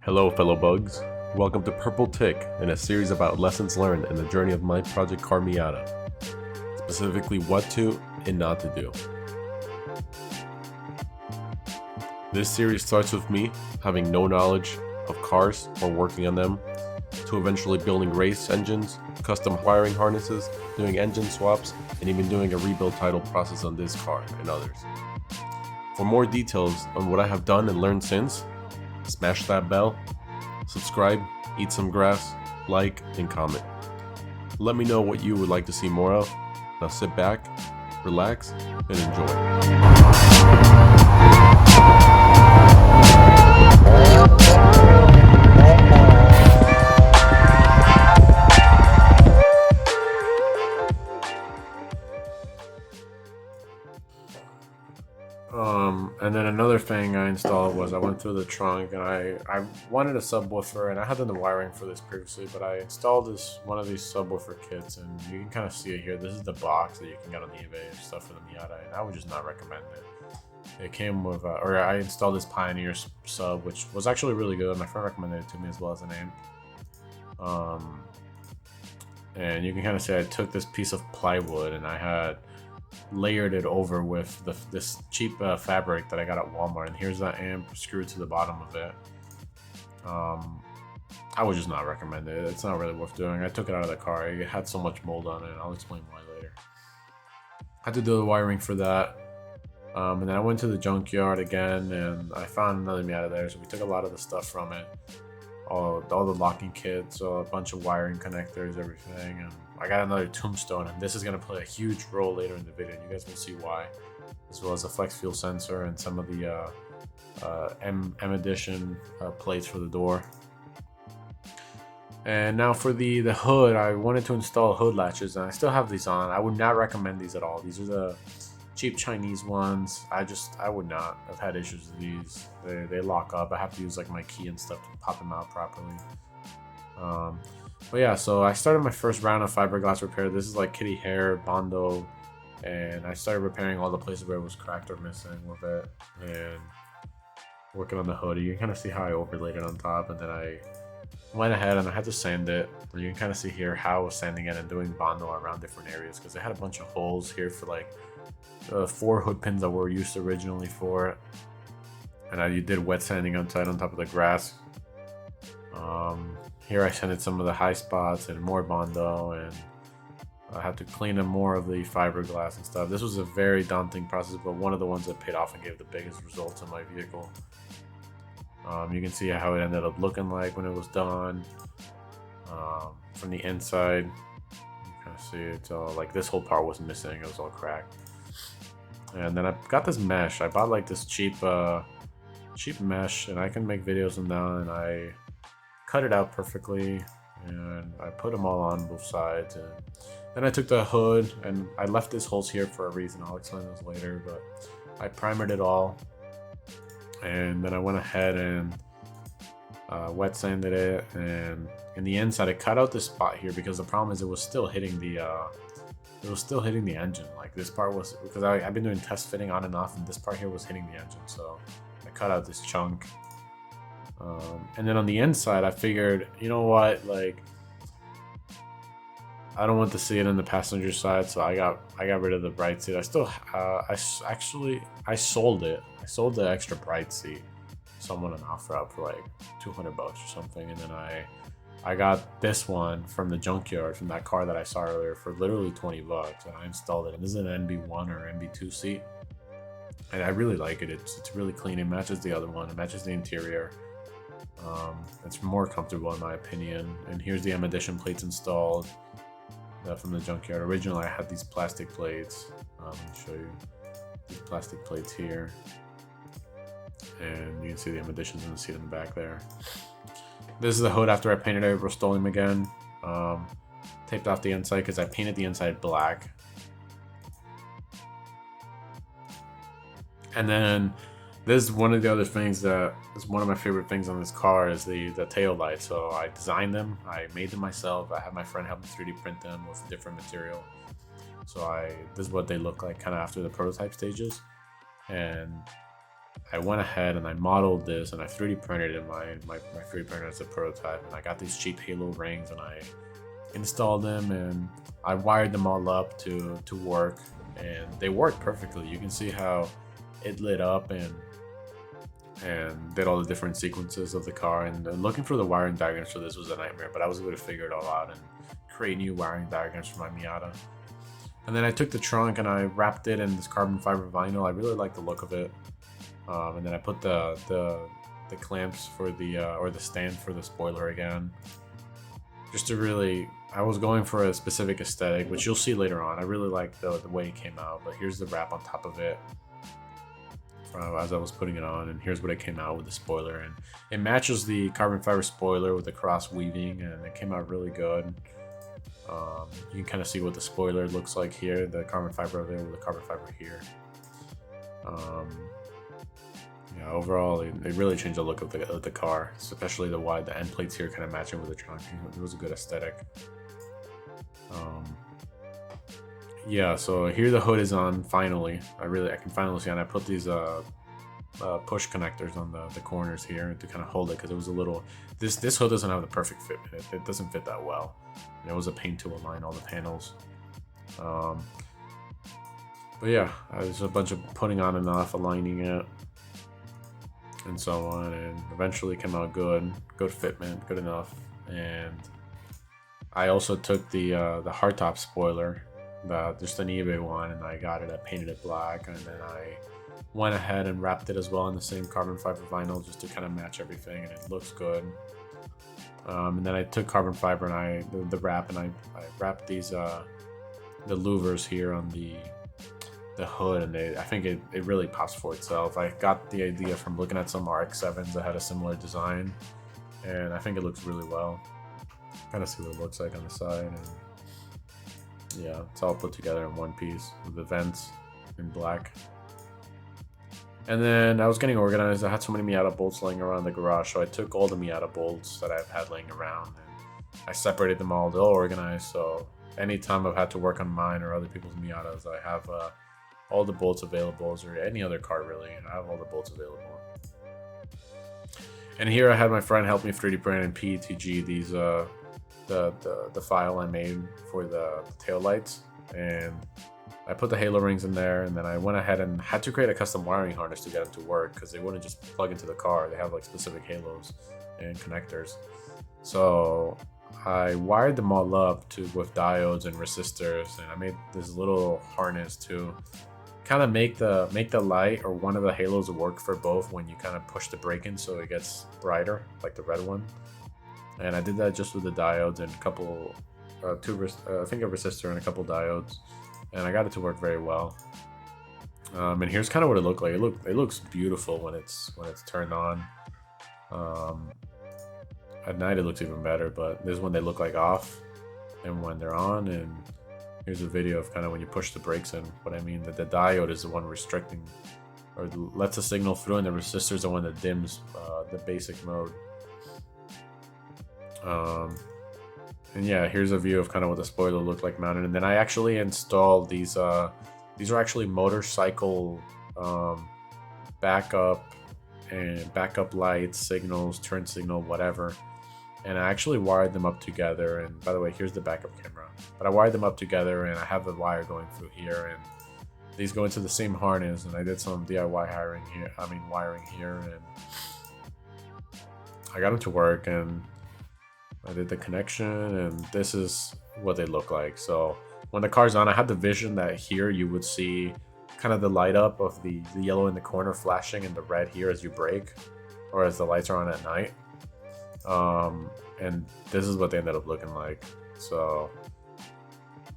Hello, fellow bugs. Welcome to Purple Titk, in a series about lessons learned in the journey of my project car Miata, specifically what to and not to do. This series starts with me having no knowledge of cars or working on them, to eventually building race engines, custom wiring harnesses, doing engine swaps, and even doing a rebuild title process on this car and others. For more details on what I have done and learned since, smash that bell, subscribe, eat some grass, like, and comment. Let me know what you would like to see more of. Now sit back, relax, and enjoy. And then another thing I installed was I went through the trunk and I wanted a subwoofer, and I had done the wiring for this previously, but I installed one of these subwoofer kits, and you can kind of see it here. This is the box that you can get on eBay and stuff for the Miata, and I would just not recommend it. It came with, or I installed this Pioneer sub, which was actually really good. My friend recommended it to me as well as an amp. And you can kind of see I took this piece of plywood and I had layered it over with this cheap fabric that I got at Walmart, and here's that amp screwed to the bottom of it. I would just not recommend it. It's not really worth doing. I took it out of the car. It had so much mold on it. I'll explain why later. I had to do the wiring for that. And then I went to the junkyard again and I found another Miata there, so we took a lot of the stuff from it. All the locking kits, so a bunch of wiring connectors, everything, and I got another tombstone, and this is going to play a huge role later in the video, and you guys will see why, as well as a flex fuel sensor and some of the M edition plates for the door. And now for the hood, I wanted to install hood latches, and I still have these on. I would not recommend these at all. These are the cheap Chinese ones. I would not. I've had issues with these. They lock up. I have to use like my key and stuff to pop them out properly. But yeah, so I started my first round of fiberglass repair. This is like kitty hair, Bondo, and I started repairing all the places where it was cracked or missing with it, and working on the hoodie. You can kind of see how I overlaid it on top, and then I went ahead and I had to sand it. You can kind of see here how I was sanding it and doing Bondo around different areas, because I had a bunch of holes here for like 4 hood pins that were used originally for it, and I did wet sanding outside on top of the grass. Here I sanded some of the high spots and more Bondo, and I had to clean up more of the fiberglass and stuff. This was a very daunting process, but one of the ones that paid off and gave the biggest results in my vehicle. You can see how it ended up looking like when it was done. From the inside, you kind of see it's all like this whole part was missing. It was all cracked. And then I got this mesh. I bought like this cheap mesh, and I can make videos on that, and I cut it out perfectly and I put them all on both sides. And then I took the hood and I left these holes here for a reason. I'll explain those later, but I primered it all, and then I went ahead and wet sanded it, and in the inside I cut out this spot here because the problem is it was still hitting the engine. Like this part was, because I've been doing test fitting on and off, and this part here was hitting the engine, so I cut out this chunk. And then on the inside I figured, you know what, like I don't want to see it in the passenger side, so I got rid of the bright seat. I still I sold it. I sold the extra bright seat to someone on OfferUp for like $200 or something, and then I got this one from the junkyard, from that car that I saw earlier, for literally $20, and I installed it. And this is an NB1 or NB2 seat, and I really like it. It's really clean. It matches the other one. It matches the interior. It's more comfortable in my opinion. And here's the M edition plates installed from the junkyard. Originally I had these plastic plates. Let me show you these plastic plates here, and you can see the M editions in the seat in the back there. This is the hood after I painted it, restoring them again. Taped off the inside because I painted the inside black. And then this is one of the other things that is one of my favorite things on this car is the tail lights. So I designed them, I made them myself. I had my friend help me 3D print them with different material. So this is what they look like kind of after the prototype stages. And I went ahead and I modeled this and I 3D printed in my 3D printer as a prototype, and I got these cheap Halo rings and I installed them and I wired them all up to work, and they worked perfectly. You can see how it lit up and did all the different sequences of the car. And looking for the wiring diagrams for this was a nightmare, but I was able to figure it all out and create new wiring diagrams for my Miata. And then I took the trunk and I wrapped it in this carbon fiber vinyl. I really like the look of it. And then I put the clamps for the or the stand for the spoiler again, just to really, I was going for a specific aesthetic, which you'll see later on. I really like the way it came out, but here's the wrap on top of it as I was putting it on, and here's what it came out with the spoiler. And it matches the carbon fiber spoiler with the cross weaving, and it came out really good. You can kind of see what the spoiler looks like here, the carbon fiber there with the carbon fiber here. Yeah, overall, it really changed the look of the car, especially the end plates here kind of matching with the trunk. It was a good aesthetic. Yeah, so here the hood is on finally. I can finally see, and I put these push connectors on the corners here to kind of hold it, because it was a little, this hood doesn't have the perfect fit. It doesn't fit that well. And it was a pain to align all the panels. But yeah, I was a bunch of putting on and off, aligning it, and so on, and eventually came out good fitment, good enough. And I also took the hardtop spoiler, just an eBay one, and I painted it black, and then I went ahead and wrapped it as well in the same carbon fiber vinyl, just to kind of match everything, and it looks good. And then I took carbon fiber and the wrap, and I wrapped these the louvers here on the hood, and I think it really pops for itself. I got the idea from looking at some RX-7s that had a similar design, and I think it looks really well. Kind of see what it looks like on the side, and yeah, it's all put together in one piece with the vents in black. And then I was getting organized. I had so many Miata bolts laying around the garage, so I took all the Miata bolts that I've had laying around and I separated them all. They're all organized, so anytime I've had to work on mine or other people's Miatas, I have all the bolts available, or any other car really. I have all the bolts available. And here I had my friend help me 3D print and PETG these the file I made for the tail lights, and I put the halo rings in there, and then I went ahead and had to create a custom wiring harness to get them to work, because they wouldn't just plug into the car. They have like specific halos and connectors. So I wired them all up with diodes and resistors, and I made this little harness to kind of make the light or one of the halos work for both when you kind of push the brake in, so it gets brighter, like the red one. And I did that just with the diodes and a couple, I think a resistor and a couple diodes, and I got it to work very well. And here's kind of what it looked like. It looks beautiful when it's turned on. At night it looks even better, but this is when they look like off and when they're on. And here's a video of kind of when you push the brakes in. What I mean, that the diode is the one restricting or lets the signal through, and the resistor is the one that dims the basic mode. And yeah, here's a view of kind of what the spoiler looked like mounted. And then I actually installed these are actually motorcycle backup lights, signals, turn signal, whatever. And I actually wired them up together. And by the way, here's the backup camera. But I wired them up together, and I have the wire going through here, and these go into the same harness. And I did some DIY wiring here, and I got them to work, and I did the connection, and this is what they look like. So when the car's on, I had the vision that here you would see kind of the light up of the yellow in the corner flashing and the red here as you brake, or as the lights are on at night. And this is what they ended up looking like. So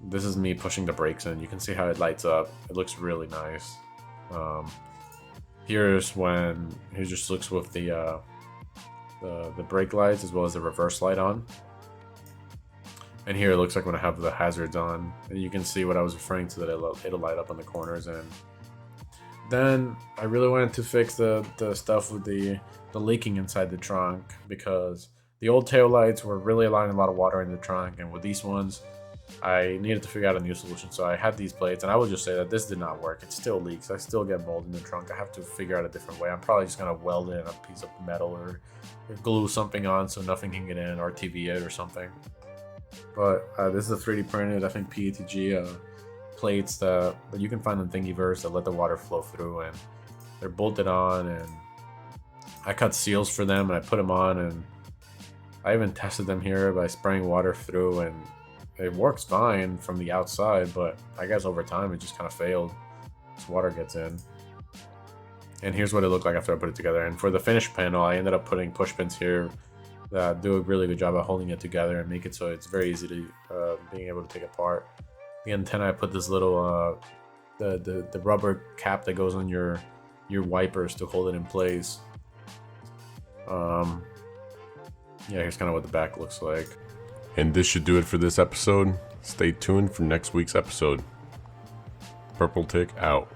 this is me pushing the brakes in. You can see how it lights up. It looks really nice. Here just looks with the brake lights as well as the reverse light on. And here it looks like when I have the hazards on, and you can see what I was referring to, that it'll light up on the corners. And then I really wanted to fix the stuff with the leaking inside the trunk, because the old tail lights were really allowing a lot of water in the trunk, and with these ones I needed to figure out a new solution. So I had these plates, and I will just say that this did not work. It still leaks. I still get mold in the trunk. I have to figure out a different way. I'm probably just gonna weld it in a piece of metal or glue something on so nothing can get in, or TV it or something. But this is a 3D printed, I think, PETG plates that you can find on Thingiverse that let the water flow through, and they're bolted on, and I cut seals for them and I put them on, and I even tested them here by spraying water through, and it works fine from the outside, but I guess over time it just kind of failed as water gets in. And here's what it looked like after I put it together. And for the finished panel, I ended up putting push pins here that do a really good job at holding it together and make it so it's very easy to being able to take apart. The antenna, I put this little the rubber cap that goes on your wipers to hold it in place. Yeah, here's kind of what the back looks like. And this should do it for this episode. Stay tuned for next week's episode. Purple Titk out.